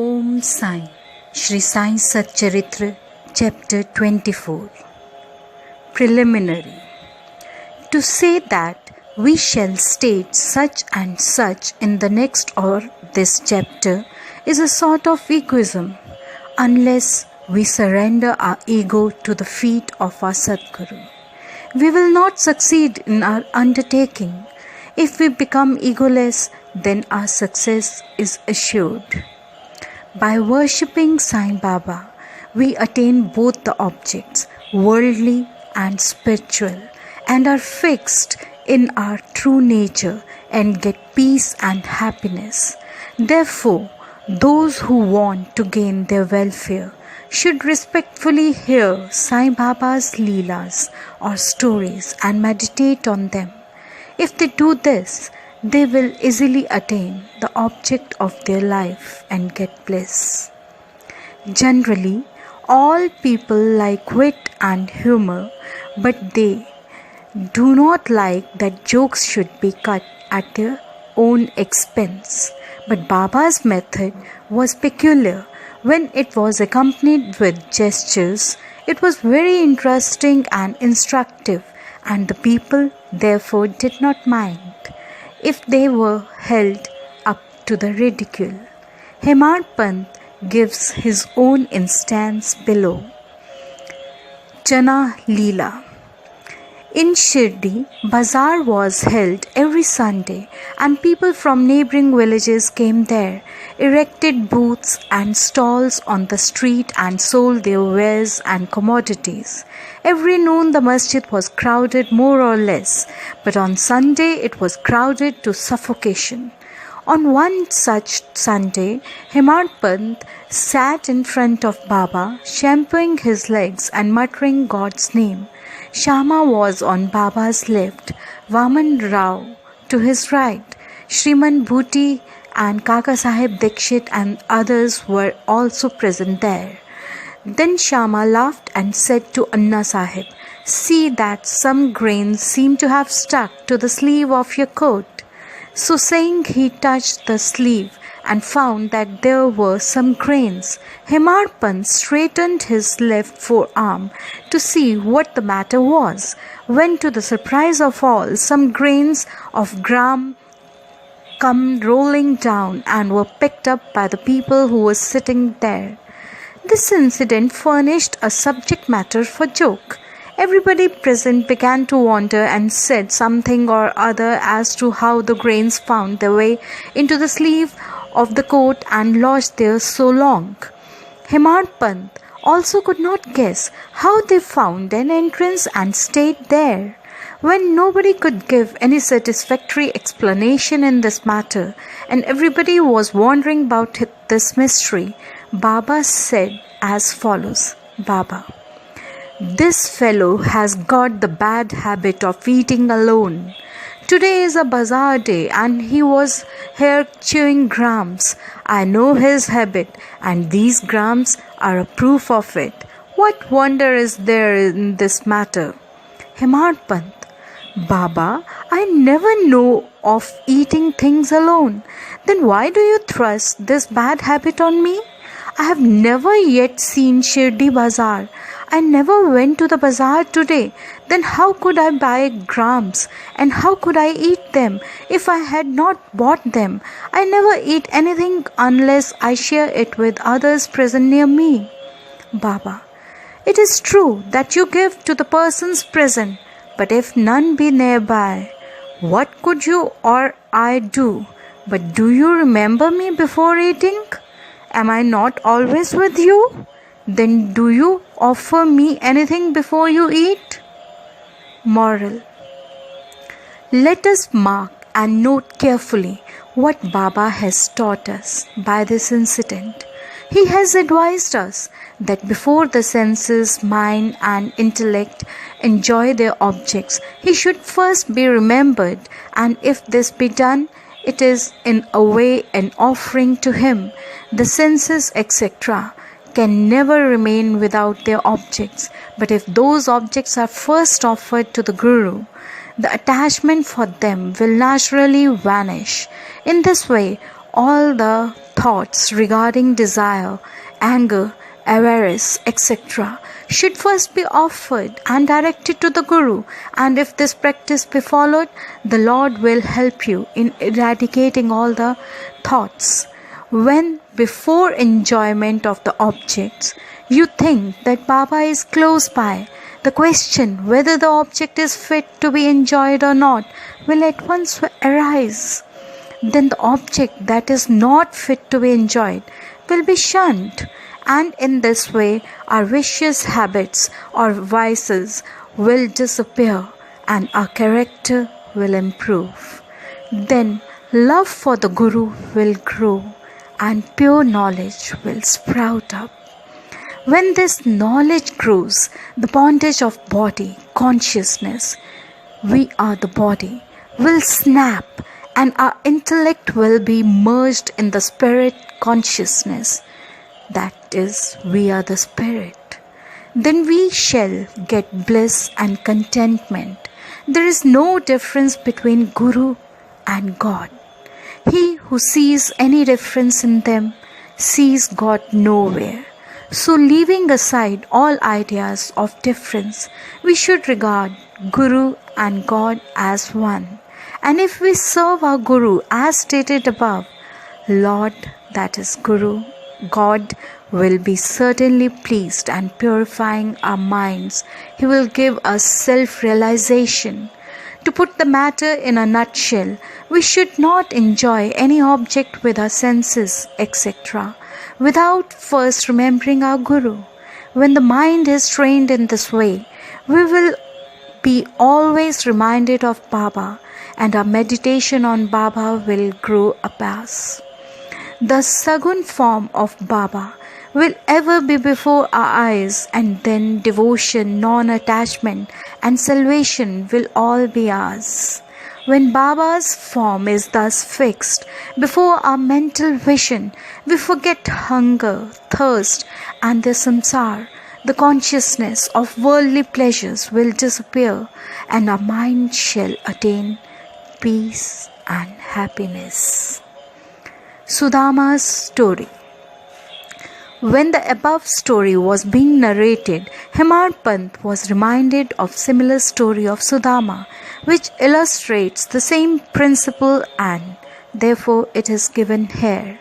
Om Sai, Shri Sai Satcharitra, Chapter 24. Preliminary. To say that we shall state such and such in the next or this chapter is a sort of egoism, unless we surrender our ego to the feet of our Sadguru. We will not succeed in our undertaking. If we become egoless, then our success is assured. By worshipping Sai Baba, we attain both the objects, worldly and spiritual, and are fixed in our true nature and get peace and happiness. Therefore, those who want to gain their welfare should respectfully hear Sai Baba's Leelas or stories and meditate on them. If they do this, they will easily attain the object of their life and get bliss. Generally, all people like wit and humor, but they do not like that jokes should be cut at their own expense. But Baba's method was peculiar. When it was accompanied with gestures, it was very interesting and instructive, and the people therefore did not mind if they were held up to the ridicule. Hemant Pant gives his own instance below. Chana Leela. In Shirdi, bazaar was held every Sunday, and people from neighboring villages came there, erected booths and stalls on the street and sold their wares and commodities. Every noon the masjid was crowded more or less, but on Sunday it was crowded to suffocation. On one such Sunday, Hemant Pant sat in front of Baba, shampooing his legs and muttering God's name. Shama was on Baba's left, Vaman Rao to his right. Shriman Bhuti and Kaka Sahib Dikshit and others were also present there. Then Shama laughed and said to Anna Sahib, "See that some grains seem to have stuck to the sleeve of your coat." So saying, he touched the sleeve and found that there were some grains. Hemant Pant straightened his left forearm to see what the matter was, when to the surprise of all, some grains of gram come rolling down and were picked up by the people who were sitting there. This incident furnished a subject matter for joke. Everybody present began to wonder and said something or other as to how the grains found their way into the sleeve of the coat and lodged there so long. Hemant Pant also could not guess how they found an entrance and stayed there. When nobody could give any satisfactory explanation in this matter, and everybody was wondering about this mystery, Baba said as follows. Baba: "This fellow has got the bad habit of eating alone. Today is a bazaar day and he was here chewing grams. I know his habit, and these grams are a proof of it. What wonder is there in this matter?" Hemant Pant: "Baba, I never know of eating things alone. Then why do you thrust this bad habit on me? I have never yet seen Shirdi Bazaar. I never went to the bazaar today. Then how could I buy grams, and how could I eat them if I had not bought them? I never eat anything unless I share it with others present near me." Baba: "It is true that you give to the persons present, but if none be nearby, what could you or I do? But do you remember me before eating? Am I not always with you? Then do you offer me anything before you eat?" Moral. Let us mark and note carefully what Baba has taught us by this incident. He has advised us that before the senses, mind and intellect enjoy their objects, he should first be remembered, and if this be done, it is in a way an offering to him. The senses, etc., can never remain without their objects, but if those objects are first offered to the Guru, the attachment for them will naturally vanish. In this way, all the thoughts regarding desire, anger, avarice, etc., should first be offered and directed to the Guru, and if this practice be followed, the Lord will help you in eradicating all the thoughts. When before enjoyment of the objects, you think that Baba is close by, the question whether the object is fit to be enjoyed or not will at once arise. Then the object that is not fit to be enjoyed will be shunned, and in this way our vicious habits or vices will disappear and our character will improve. Then love for the Guru will grow and pure knowledge will sprout up. When this knowledge grows, the bondage of body, consciousness, we are the body, will snap, and our intellect will be merged in the spirit consciousness. That is, we are the spirit. Then we shall get bliss and contentment. There is no difference between Guru and God. He who sees any difference in them sees God nowhere. So, leaving aside all ideas of difference, we should regard Guru and God as one. And if we serve our Guru as stated above, Lord, that is Guru, God, will be certainly pleased and purifying our minds. He will give us self-realization. To put the matter in a nutshell, we should not enjoy any object with our senses, etc., without first remembering our Guru. When the mind is trained in this way, we will be always reminded of Baba, and our meditation on Baba will grow apace. The Sagun form of Baba will ever be before our eyes, and then devotion, non-attachment and salvation will all be ours. When Baba's form is thus fixed before our mental vision, we forget hunger, thirst and the samsara. The consciousness of worldly pleasures will disappear, and our mind shall attain peace and happiness. Sudama's story. When the above story was being narrated, Hemar Pant was reminded of similar story of Sudama, which illustrates the same principle, and therefore it is given here.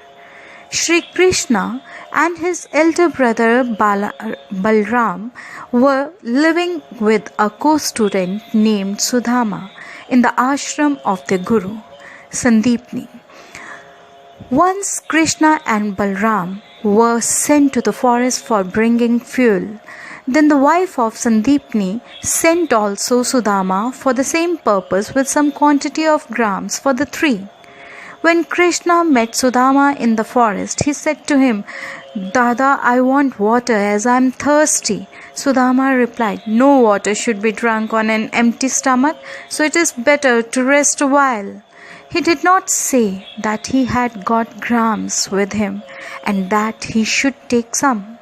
Shri Krishna and his elder brother Balram were living with a co-student named Sudama in the ashram of their guru, Sandeepni. Once Krishna and Balram were sent to the forest for bringing fuel. Then the wife of Sandeepni sent also Sudama for the same purpose with some quantity of grams for the three. When Krishna met Sudama in the forest, he said to him, "Dada, I want water as I am thirsty." Sudama replied, "No water should be drunk on an empty stomach, so it is better to rest a while." He did not say that he had got grams with him and that he should take some.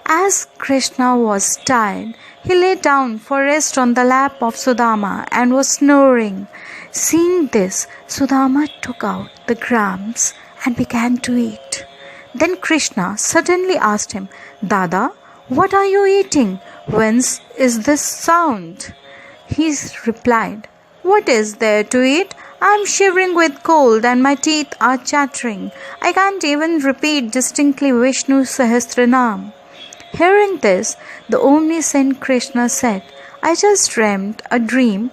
As Krishna was tired, he lay down for rest on the lap of Sudama and was snoring. Seeing this, Sudama took out the grams and began to eat. Then Krishna suddenly asked him, "Dada, what are you eating? Whence is this sound?" He replied, "What is there to eat? I am shivering with cold and my teeth are chattering. I can't even repeat distinctly Vishnu Sahasranam." Hearing this, the omniscient Krishna said, "I just dreamt a dream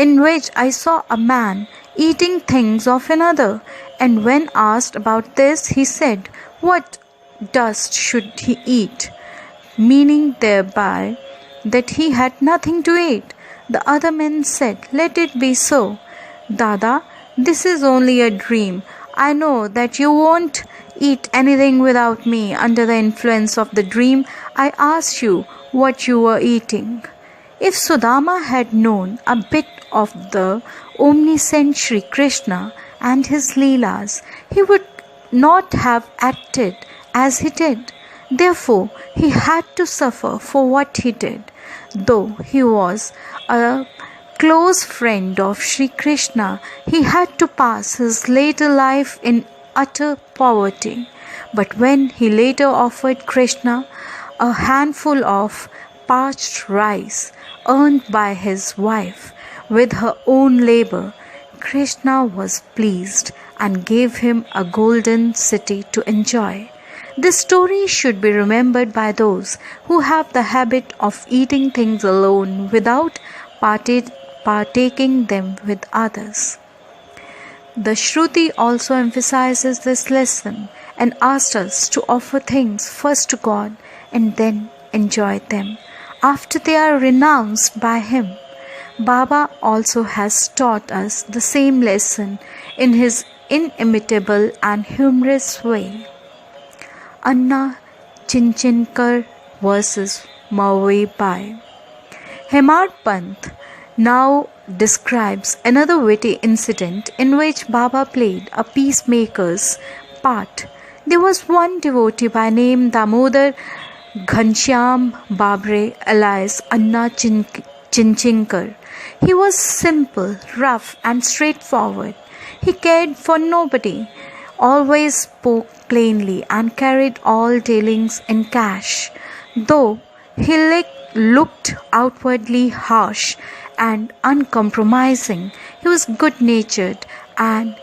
in which I saw a man eating things of another. And when asked about this, he said, 'What dust should he eat?' Meaning thereby that he had nothing to eat. The other men said, 'Let it be so. Dada, this is only a dream. I know that you won't eat anything without me. Under the influence of the dream, I asked you what you were eating." If Sudama had known a bit of the omniscient Shri Krishna and his Leelas, he would not have acted as he did. Therefore, he had to suffer for what he did. Though he was a close friend of Shri Krishna, he had to pass his later life in utter poverty. But when he later offered Krishna a handful of parched rice earned by his wife with her own labor, Krishna was pleased and gave him a golden city to enjoy. This story should be remembered by those who have the habit of eating things alone without partaking them with others. The Shruti also emphasizes this lesson and asks us to offer things first to God and then enjoy them after they are renounced by Him. Baba also has taught us the same lesson in his inimitable and humorous way. Anna Chinchinekar versus Mauve Bai. Hemad Pant now describes another witty incident in which Baba played a peacemaker's part. There was one devotee by name Damodar Ghanshyam Babre alias Anna Chinchinekar. He was simple, rough and straightforward. He cared for nobody, always spoke plainly and carried all dealings in cash. Though he looked outwardly harsh and uncompromising, he was good-natured and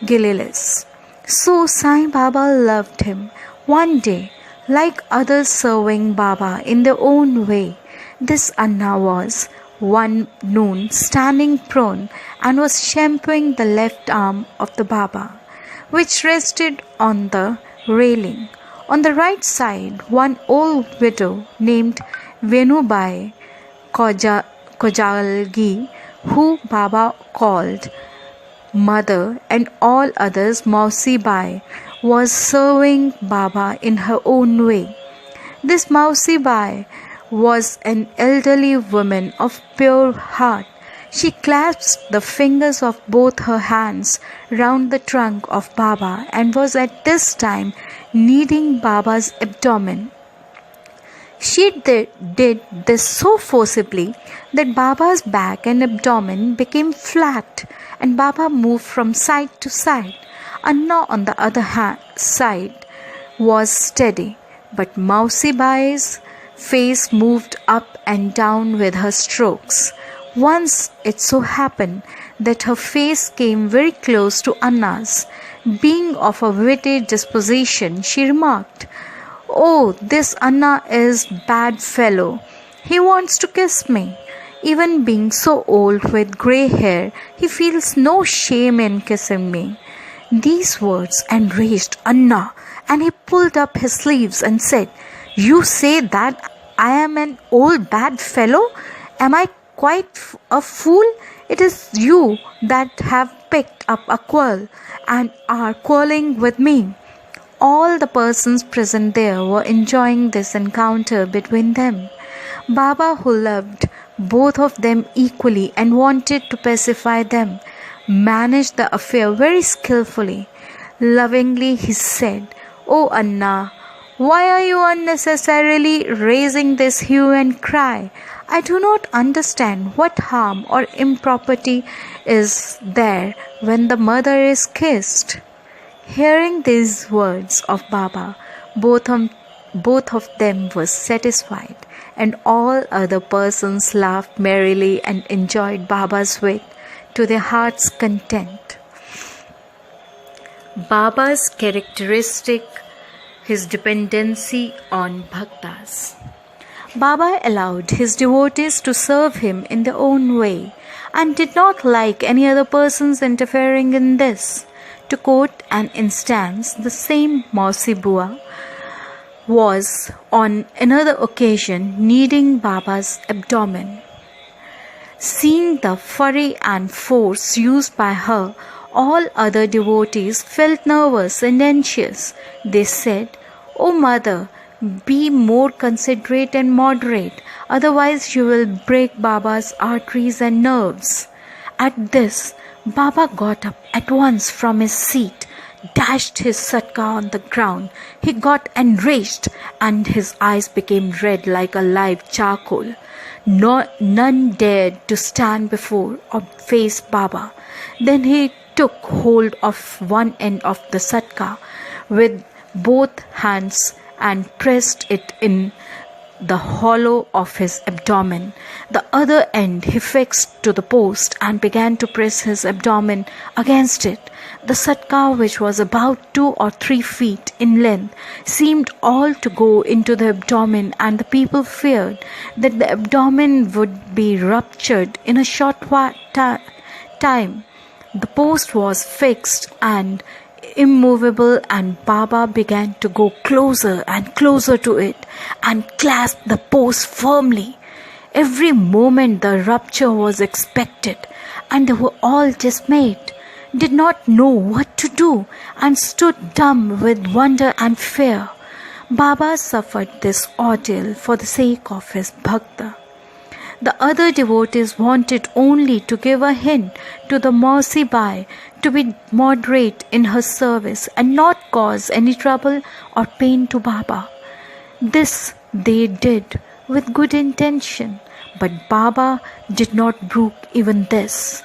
guileless. So Sai Baba loved him. One day, like others serving Baba in their own way, this Anna was one noon standing prone and was shampooing the left arm of the Baba, which rested on the railing. On the right side, one old widow named Venubai Kojalgi, who Baba called Mother and all others Mausi Bai, was serving Baba in her own way. This Mausi Bai was an elderly woman of pure heart. She clasped the fingers of both her hands round the trunk of Baba and was at this time kneading Baba's abdomen. She did this so forcibly that Baba's back and abdomen became flat and Baba moved from side to side. Anna on the other side was steady, but Mausi Bai's face moved up and down with her strokes. Once it so happened that her face came very close to Anna's. Being of a witty disposition, she remarked, "Oh, this Anna is bad fellow. He wants to kiss me. Even being so old with grey hair, he feels no shame in kissing me." These words enraged Anna, and he pulled up his sleeves and said, "You say that I am an old bad fellow? Am I quite a fool? It is you that have picked up a quarrel and are quarreling with me." All the persons present there were enjoying this encounter between them. Baba, who loved both of them equally and wanted to pacify them, managed the affair very skillfully. Lovingly he said, "Oh Anna, why are you unnecessarily raising this hue and cry? I do not understand what harm or impropriety is there when the mother is kissed." Hearing these words of Baba, both of them were satisfied, and all other persons laughed merrily and enjoyed Baba's wit to their heart's content. Baba's characteristic, his dependency on bhaktas. Baba allowed his devotees to serve him in their own way and did not like any other persons interfering in this. To quote an instance, the same Mausi Bua was on another occasion kneading Baba's abdomen. Seeing the fury and force used by her, all other devotees felt nervous and anxious. They said, "O Mother, be more considerate and moderate, otherwise you will break Baba's arteries and nerves." At this, Baba got up at once from his seat, dashed his satka on the ground. He got enraged and his eyes became red like a live charcoal. None dared to stand before or face Baba. Then he took hold of one end of the satka with both hands and pressed it in the hollow of his abdomen. The other end he fixed to the post and began to press his abdomen against it. The satka, which was about 2 or 3 feet in length, seemed all to go into the abdomen, and the people feared that the abdomen would be ruptured in a short time. The post was fixed and immovable, and Baba began to go closer and closer to it and clasp the post firmly. Every moment the rupture was expected, and they were all dismayed, did not know what to do, and stood dumb with wonder and fear. Baba suffered this ordeal for the sake of his bhakta. The other devotees wanted only to give a hint to the Mausi Bai to be moderate in her service and not cause any trouble or pain to Baba. This they did with good intention, but Baba did not brook even this.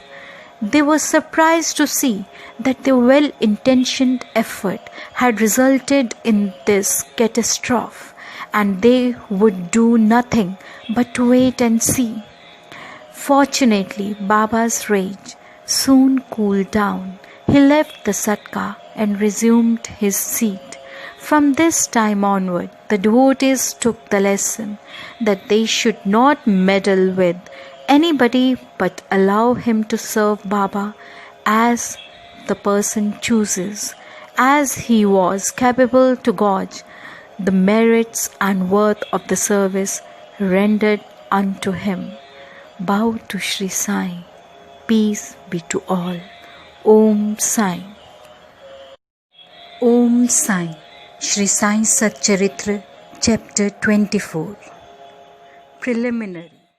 They were surprised to see that their well-intentioned effort had resulted in this catastrophe, and they would do nothing but to wait and see. Fortunately, Baba's rage soon cooled down. He left the satka and resumed his seat. From this time onward, the devotees took the lesson that they should not meddle with anybody but allow him to serve Baba as the person chooses, as he was capable to gauge the merits and worth of the service rendered unto him. Bow to Sri Sai. Peace be to all. Om Sai. Om Sai. Sri Sai Satcharitra, Chapter 24. Preliminary.